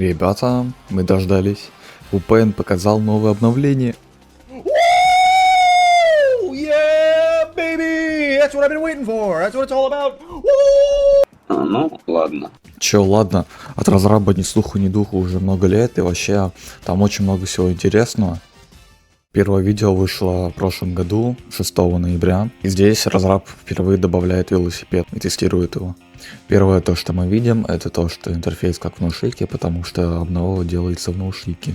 Ребята, мы дождались. UPN показал новое обновление. Yeah, baby! That's what I've been waiting for. That's what it's all about. Ну, ладно. Чё, ладно, от разраба ни слуху, ни духу уже много лет, и вообще там очень много всего интересного. Первое видео вышло в прошлом году, 6 ноября, и здесь разраб впервые добавляет велосипед и тестирует его. Первое то, что мы видим, это то, что интерфейс как в наушнике, потому что обнова делается в наушнике.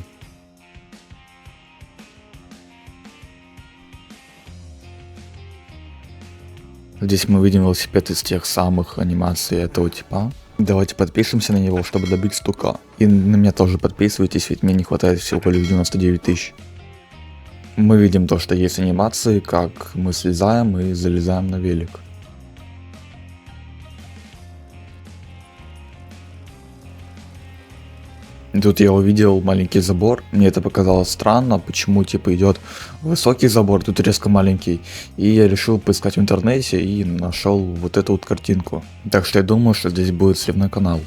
Здесь мы видим велосипед из тех самых анимаций этого типа. Давайте подпишемся на него, чтобы добить 100к. И на меня тоже подписывайтесь, ведь мне не хватает всего лишь 99 тысяч. Мы видим то, что есть анимации, как мы слезаем и залезаем на велик. Тут я увидел маленький забор, мне это показалось странно, почему типа идет высокий забор, тут резко маленький. И я решил поискать в интернете и нашел вот эту вот картинку. Так что я думаю, что здесь будет сливной канал.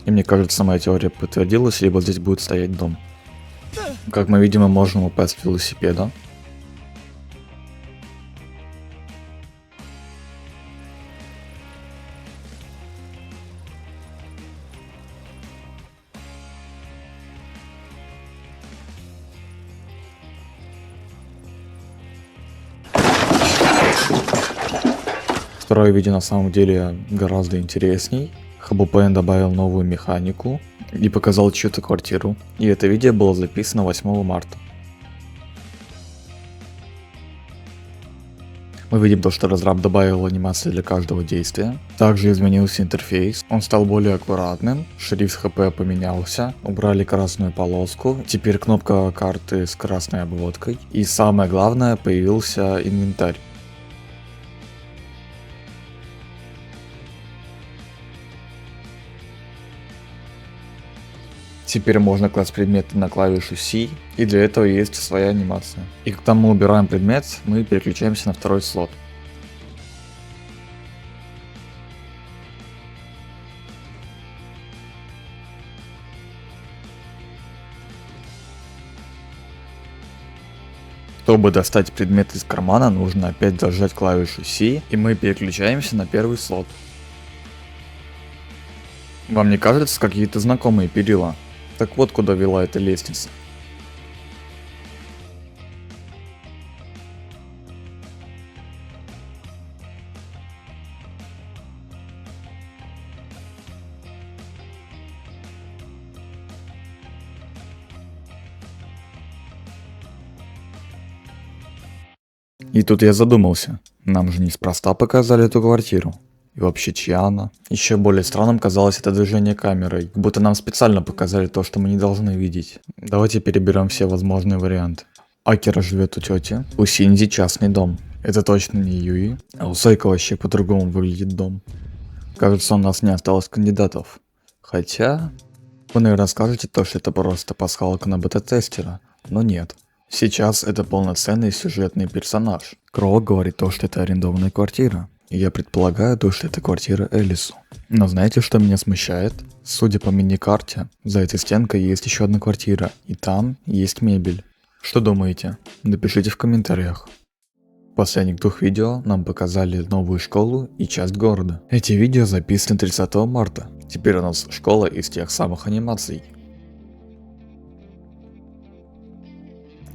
И мне кажется, моя теория подтвердилась, либо здесь будет стоять дом. Как мы видим, мы можем упасть с велосипеда. Второе видео на самом деле гораздо интересней. HubUPN добавил новую механику и показал чью-то квартиру. И это видео было записано 8 марта. Мы видим то, что разраб добавил анимации для каждого действия. Также изменился интерфейс, он стал более аккуратным, шрифт HP поменялся, убрали красную полоску, теперь кнопка карты с красной обводкой. И самое главное, появился инвентарь. Теперь можно класть предметы на клавишу C, и для этого есть своя анимация. И когда мы убираем предмет, мы переключаемся на второй слот. Чтобы достать предмет из кармана, нужно опять зажать клавишу C, и мы переключаемся на первый слот. Вам не кажется какие-то знакомые перила? Так вот куда вела эта лестница. И тут я задумался, нам же неспроста показали эту квартиру. И вообще чья она? Еще более странным казалось это движение камерой, как будто нам специально показали то, что мы не должны видеть. Давайте переберем все возможные варианты. Акера живет у тети, у Синди частный дом. Это точно не Юи, а у Сайка вообще по-другому выглядит дом. Кажется, у нас не осталось кандидатов. Хотя, вы наверное скажете то, что это просто пасхалка на бета-тестера, но нет. Сейчас это полноценный сюжетный персонаж. Кроу говорит то, что это арендованная квартира. Я предполагаю то, что это квартира Элису. Но знаете, что меня смущает? Судя по мини-карте, за этой стенкой есть еще одна квартира, и там есть мебель. Что думаете? Напишите в комментариях. В последних двух видео нам показали новую школу и часть города. Эти видео записаны 30 марта. Теперь у нас школа из тех самых анимаций.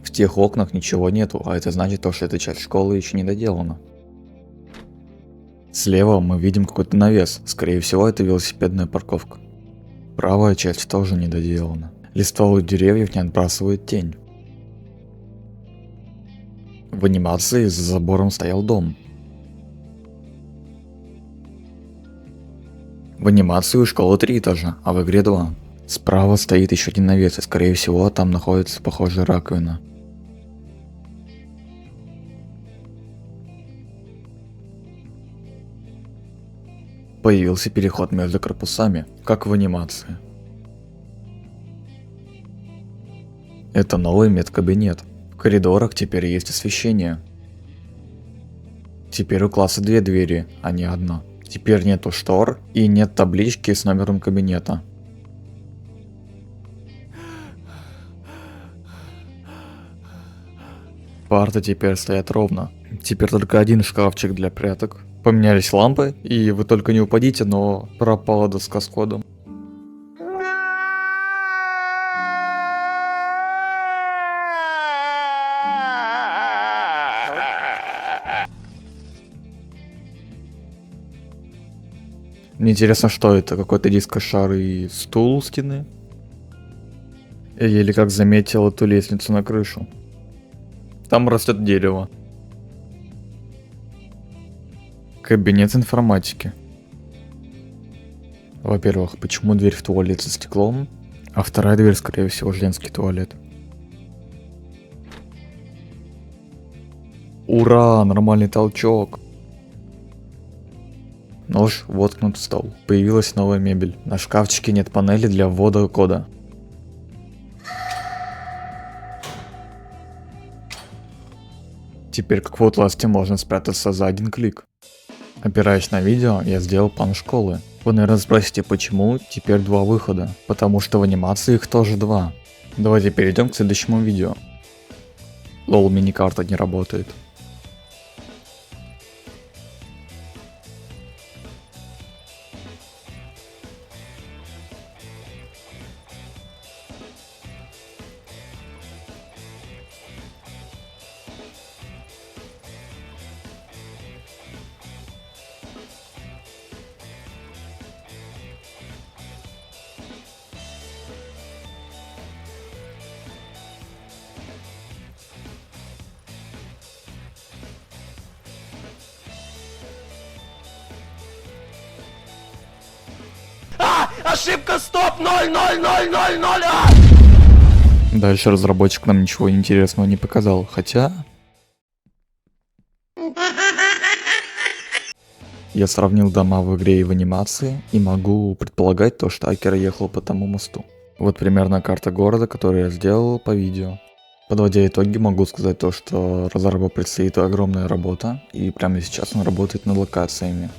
В тех окнах ничего нету, а это значит то, что эта часть школы еще не доделана. Слева мы видим какой-то навес, скорее всего это велосипедная парковка. Правая часть тоже не доделана. Листва у деревьев не отбрасывает тень. В анимации за забором стоял дом. В анимации у школы 3 этажа, а в игре 2. Справа стоит еще один навес, и скорее всего там находится похожая раковина. Появился переход между корпусами, как в анимации. Это новый медкабинет. В коридорах теперь есть освещение. Теперь у класса 2 двери, а не одна. Теперь нету штор и нет таблички с номером кабинета. Парты теперь стоят ровно. Теперь только один шкафчик для пряток. Поменялись лампы, и вы только не упадите, но пропала доска с кодом. Мне интересно, что это? Какой-то дискошар и стул у стены? Я еле как заметил эту лестницу на крышу. Там растет дерево. Кабинет информатики. Во-первых, почему дверь в туалет со стеклом? А вторая дверь, скорее всего, женский туалет. Ура, нормальный толчок. Нож воткнут в стол. Появилась новая мебель. На шкафчике нет панели для ввода кода. Теперь как в Outlast'е можно спрятаться за один клик. Опираясь на видео, я сделал план школы. Вы, наверное, спросите, почему теперь 2 выхода? Потому что в анимации их тоже 2. Давайте перейдем к следующему видео. Лол, мини-карта не работает. Ошибка, стоп, 0, Дальше разработчик нам ничего интересного не показал, хотя... Я сравнил дома в игре и в анимации, и могу предполагать то, что Акера ехал по тому мосту. Вот примерно карта города, которую я сделал по видео. Подводя итоги, могу сказать то, что разработчику предстоит огромная работа, и прямо сейчас он работает над локациями.